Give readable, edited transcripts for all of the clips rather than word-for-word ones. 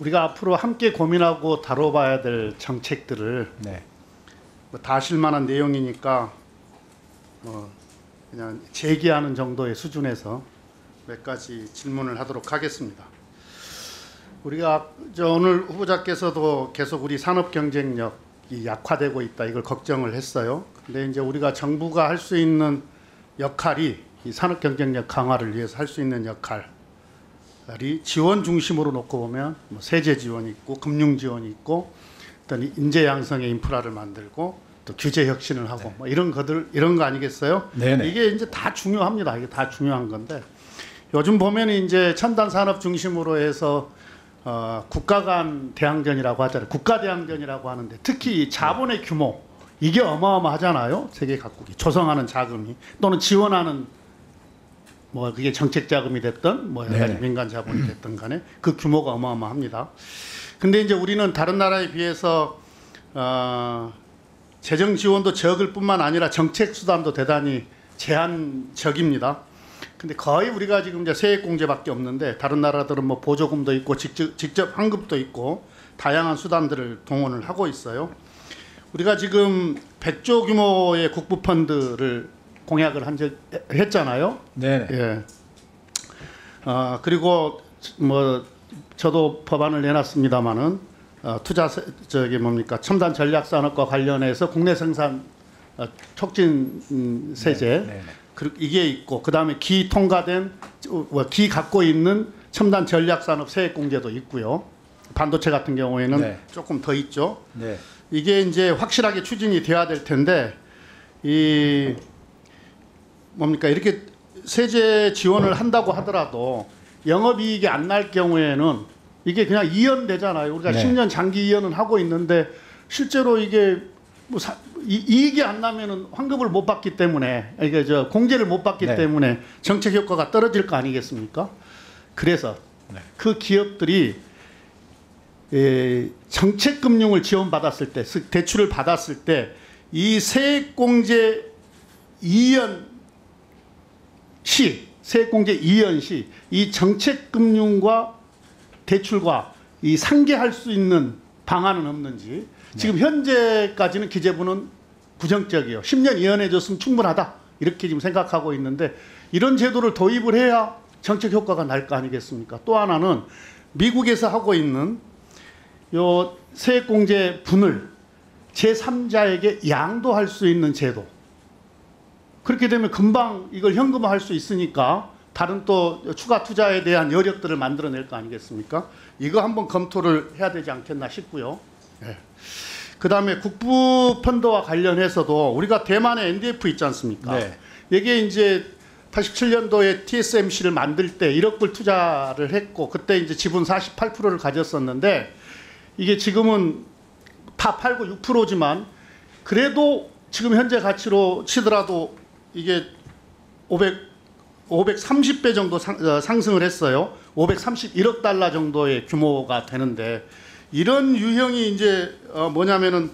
우리가 앞으로 함께 고민하고 다뤄봐야 될 정책들을 네. 다 아실 만한 내용이니까 그냥 제기하는 정도의 수준에서 몇 가지 질문을 하도록 하겠습니다. 우리가 오늘 후보자께서도 계속 우리 산업 경쟁력이 약화되고 있다 이걸 걱정을 했어요. 근데 이제 우리가 정부가 할 수 있는 역할이 이 산업 경쟁력 강화를 위해서 할 수 있는 역할이 지원 중심으로 놓고 보면 뭐 세제 지원이 있고 금융 지원이 있고 어떤 인재 양성의 인프라를 만들고 또 규제 혁신을 하고 뭐 이런 거 아니겠어요? 네네. 이게 이제 다 중요합니다. 이게 다 중요한 건데 요즘 보면 이제 첨단 산업 중심으로 해서 국가 간 대항전이라고 하잖아요. 국가 대항전이라고 하는데 특히 자본의 규모 이게 어마어마하잖아요. 세계 각국이 조성하는 자금이 또는 지원하는 뭐 그게 정책 자금이 됐든 뭐 여러 가지 민간 자본이 됐든 간에 그 규모가 어마어마합니다. 근데 이제 우리는 다른 나라에 비해서 재정 지원도 적을 뿐만 아니라 정책 수단도 대단히 제한적입니다. 근데 거의 우리가 지금 이제 세액공제밖에 없는데 다른 나라들은 뭐 보조금도 있고 직접 환급도 있고 다양한 수단들을 동원을 하고 있어요. 우리가 지금 100조 규모의 국부 펀드를 공약을 했잖아요. 네. 예. 그리고 뭐 저도 법안을 내놨습니다마는 투자 첨단 전략 산업과 관련해서 국내 생산 촉진 세제. 네. 이게 있고 그다음에 기 통과된 기 갖고 있는 첨단 전략 산업 세액 공제도 있고요. 반도체 같은 경우에는 조금 더 있죠. 네. 이게 이제 확실하게 추진이 돼야 될 텐데 이 뭡니까 이렇게 세제 지원을 한다고 하더라도 영업이익이 안 날 경우에는 이게 그냥 이연되잖아요. 우리가 10년 장기 이연은 하고 있는데 실제로 이게 뭐 이익이 안 나면은 환급을 못 받기 때문에 이게 공제를 못 받기 때문에 정책 효과가 떨어질 거 아니겠습니까? 그래서 그 기업들이 정책 금융을 지원받았을 때 대출을 받았을 때 이 세액공제 이연 시 세액공제 이연 시 이 정책 금융과 대출과 이 상계할 수 있는 방안은 없는지. 지금 현재까지는 기재부는 부정적이에요. 10년 이연해줬으면 충분하다 이렇게 지금 생각하고 있는데 이런 제도를 도입을 해야 정책 효과가 날 거 아니겠습니까? 또 하나는 미국에서 하고 있는 요 세액공제 분을 제3자에게 양도할 수 있는 제도. 그렇게 되면 금방 이걸 현금화할 수 있으니까 다른 또 추가 투자에 대한 여력들을 만들어낼 거 아니겠습니까? 이거 한번 검토를 해야 되지 않겠나 싶고요. 네. 그 다음에 국부 펀드와 관련해서도 우리가 대만의 NDF 있지 않습니까? 이게 이제 87년도에 TSMC를 만들 때 1억 불 투자를 했고 그때 이제 지분 48%를 가졌었는데 이게 지금은 다 팔고 6%지만 그래도 지금 현재 가치로 치더라도 이게 530배 정도 상승을 했어요. 531억 달러 정도의 규모가 되는데 이런 유형이 이제 뭐냐면은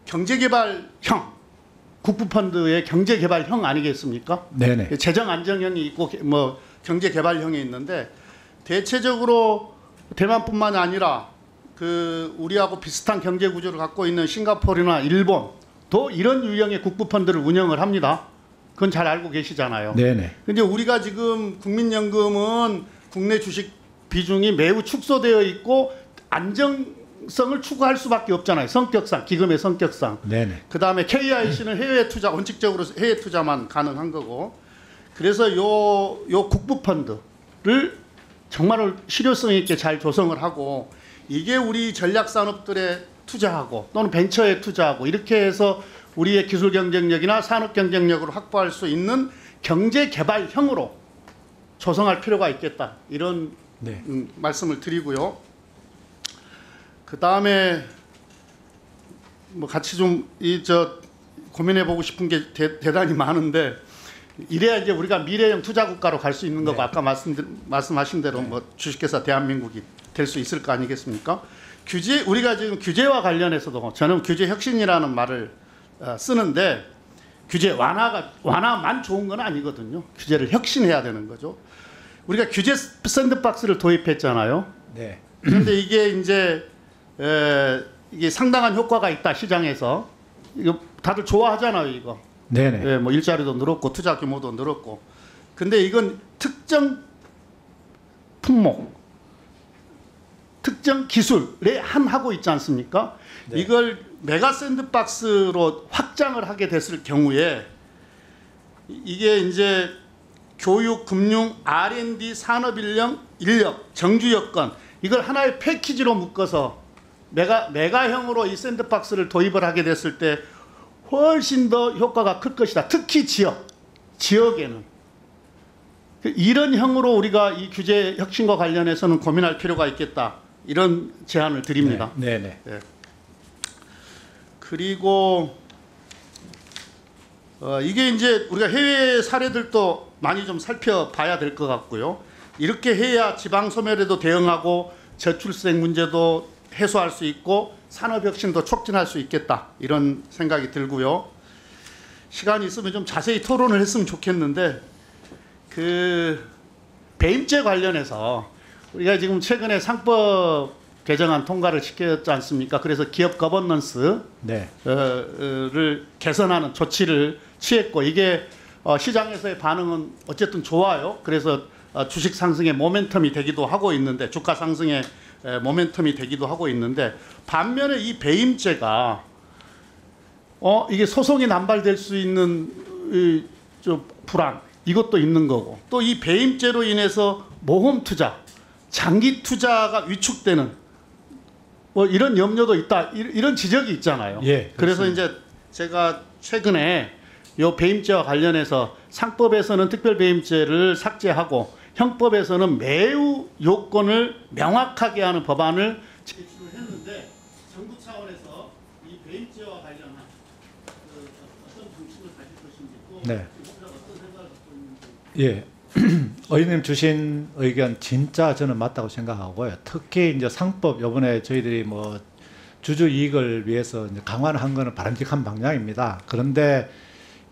경제개발형 국부펀드의 경제개발형 아니겠습니까? 네네. 재정 안정형이 있고 뭐 경제개발형이 있는데 대체적으로 대만뿐만 아니라 그 우리하고 비슷한 경제 구조를 갖고 있는 싱가포르나 일본도 이런 유형의 국부펀드를 운영을 합니다. 그건 잘 알고 계시잖아요. 네네. 근데 우리가 지금 국민연금은 국내 주식 비중이 매우 축소되어 있고 안정성을 추구할 수밖에 없잖아요. 성격상, 기금의 성격상. 네네. 그 다음에 KIC는 해외 투자, 원칙적으로 해외 투자만 가능한 거고. 그래서 요 국부펀드를 정말 실효성 있게 잘 조성을 하고 이게 우리 전략산업들에 투자하고 또는 벤처에 투자하고 이렇게 해서 우리의 기술 경쟁력이나 산업 경쟁력을 확보할 수 있는 경제 개발형으로 조성할 필요가 있겠다. 이런 말씀을 드리고요. 그 다음에 뭐 같이 좀 고민해 보고 싶은 게 대단히 많은데 이래야 이제 우리가 미래형 투자 국가로 갈 수 있는 거고 아까 말씀하신 대로 뭐 주식회사 대한민국이 될 수 있을 거 아니겠습니까? 우리가 지금 규제와 관련해서도 저는 규제 혁신이라는 말을 쓰는데 규제 완화만 좋은 건 아니거든요. 규제를 혁신해야 되는 거죠. 우리가 규제 샌드박스를 도입했잖아요. 네. 그런데 이게 이제 이게 상당한 효과가 있다 시장에서. 이거 다들 좋아하잖아요, 이거. 네네. 예, 뭐 일자리도 늘었고 투자 규모도 늘었고. 근데 이건 특정 품목, 특정 기술에 한하고 있지 않습니까? 네. 이걸 메가 샌드박스로 확장을 하게 됐을 경우에 이게 이제 교육, 금융, R&D, 산업인력, 정주 여건 이걸 하나의 패키지로 묶어서 메가형으로 이 샌드박스를 도입을 하게 됐을 때 훨씬 더 효과가 클 것이다. 특히 지역에는. 이런 형으로 우리가 이 규제 혁신과 관련해서는 고민할 필요가 있겠다. 이런 제안을 드립니다. 네네. 네. 그리고 이게 이제 우리가 해외 사례들도 많이 좀 살펴봐야 될 것 같고요. 이렇게 해야 지방 소멸에도 대응하고 저출생 문제도 해소할 수 있고 산업혁신도 촉진할 수 있겠다. 이런 생각이 들고요. 시간이 있으면 좀 자세히 토론을 했으면 좋겠는데 그 배임죄 관련해서 우리가 지금 최근에 상법 개정안 통과를 시켰지 않습니까? 그래서 기업 거버넌스를 네. 개선하는 조치를 취했고 이게 시장에서의 반응은 어쨌든 좋아요. 그래서 주식 상승의 모멘텀이 되기도 하고 있는데 주가 상승의 모멘텀이 되기도 하고 있는데 반면에 이 배임죄가 이게 소송이 남발될 수 있는 좀 불안 이것도 있는 거고 또 이 배임죄로 인해서 모험 투자, 장기 투자가 위축되는 뭐 이런 염려도 있다. 이런 지적이 있잖아요. 예, 그래서 이제 제가 최근에 요 배임죄와 관련해서 상법에서는 특별 배임죄를 삭제하고 형법에서는 매우 요건을 명확하게 하는 법안을 제출을 했는데 정부 차원에서 이 배임죄와 관련한 어떤 방침을 가질 것인지 또 네. 어떤 생각을 갖고 있는지. 예. 의원님 주신 의견 진짜 저는 맞다고 생각하고요. 특히 이제 상법 이번에 저희들이 뭐 주주 이익을 위해서 이제 강화를 한 거는 바람직한 방향입니다. 그런데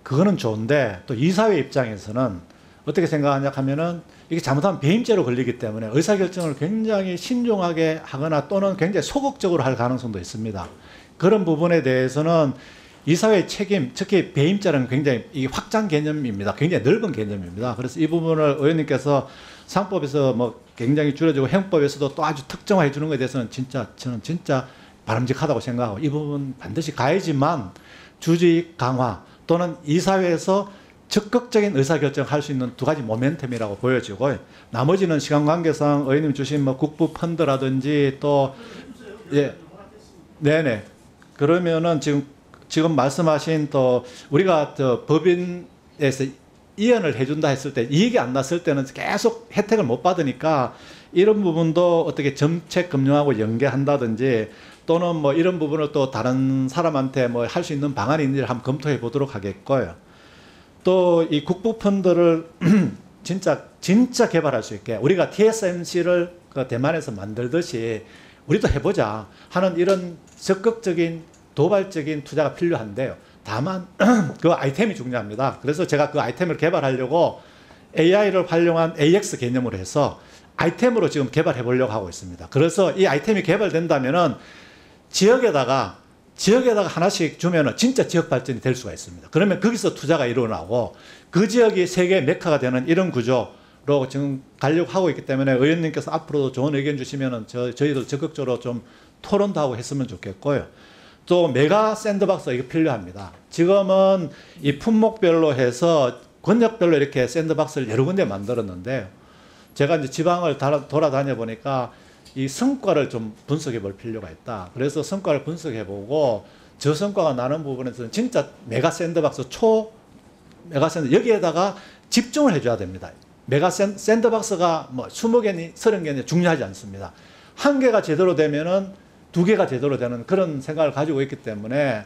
그거는 좋은데 또 이사회 입장에서는 어떻게 생각하냐 하면은 이게 잘못하면 배임죄로 걸리기 때문에 의사결정을 굉장히 신중하게 하거나 또는 굉장히 소극적으로 할 가능성도 있습니다. 그런 부분에 대해서는 이사회의 책임, 특히 배임죄는 굉장히 이 확장 개념입니다. 굉장히 넓은 개념입니다. 그래서 이 부분을 의원님께서 상법에서 뭐 굉장히 줄여주고 형법에서도 또 아주 특정화해 주는 것에 대해서는 저는 진짜 바람직하다고 생각하고 이 부분 반드시 가야지만 주주이익 강화 또는 이사회에서 적극적인 의사결정을 할 수 있는 두 가지 모멘텀이라고 보여지고 나머지는 시간 관계상 의원님 주신 뭐 국부 펀드라든지 또 예, 네네 그러면은 지금 말씀하신 또 우리가 저 법인에서 이연을 해준다 했을 때 이익이 안 났을 때는 계속 혜택을 못 받으니까 이런 부분도 어떻게 정책 금융하고 연계한다든지 또는 뭐 이런 부분을 또 다른 사람한테 뭐 할 수 있는 방안이 있는지를 한번 검토해 보도록 하겠고요. 또 이 국부 펀드를 진짜 개발할 수 있게 우리가 TSMC를 그 대만에서 만들듯이 우리도 해보자 하는 이런 적극적인 도발적인 투자가 필요한데요. 다만 그 아이템이 중요합니다. 그래서 제가 그 아이템을 개발하려고 AI를 활용한 AX 개념으로 해서 아이템으로 지금 개발해 보려고 하고 있습니다. 그래서 이 아이템이 개발된다면은 지역에다가 하나씩 주면은 진짜 지역 발전이 될 수가 있습니다. 그러면 거기서 투자가 일어나고 그 지역이 세계의 메카가 되는 이런 구조로 지금 가려고 하고 있기 때문에 의원님께서 앞으로도 좋은 의견 주시면은 저희도 적극적으로 좀 토론도 하고 했으면 좋겠고요. 또 메가 샌드박스 이거 필요합니다. 지금은 이 품목별로 해서 권역별로 이렇게 샌드박스를 여러 군데 만들었는데 제가 이제 지방을 돌아다녀 보니까 이 성과를 좀 분석해 볼 필요가 있다. 그래서 성과를 분석해 보고 저 성과가 나는 부분에서는 진짜 메가 샌드박스, 메가 샌드 여기에다가 집중을 해줘야 됩니다. 메가 샌드박스가 뭐 20개니 30개니 중요하지 않습니다. 한 개가 제대로 되면은 두 개가 제대로 되는 그런 생각을 가지고 있기 때문에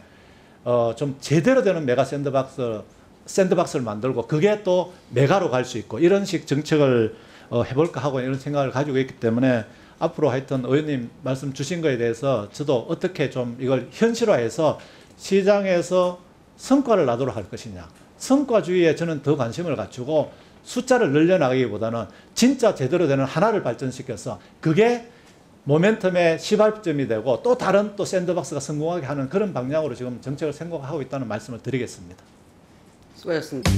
좀 제대로 되는 메가 샌드박스를 만들고 그게 또 메가로 갈 수 있고 이런 식 정책을 해볼까 하고 이런 생각을 가지고 있기 때문에 앞으로 하여튼 의원님 말씀 주신 거에 대해서 저도 어떻게 좀 이걸 현실화해서 시장에서 성과를 나도록 할 것이냐 성과주의에 저는 더 관심을 갖추고 숫자를 늘려나가기보다는 진짜 제대로 되는 하나를 발전시켜서 그게 모멘텀의 시발점이 되고 또 다른 또 샌드박스가 성공하게 하는 그런 방향으로 지금 정책을 생각하고 있다는 말씀을 드리겠습니다. 수고하셨습니다.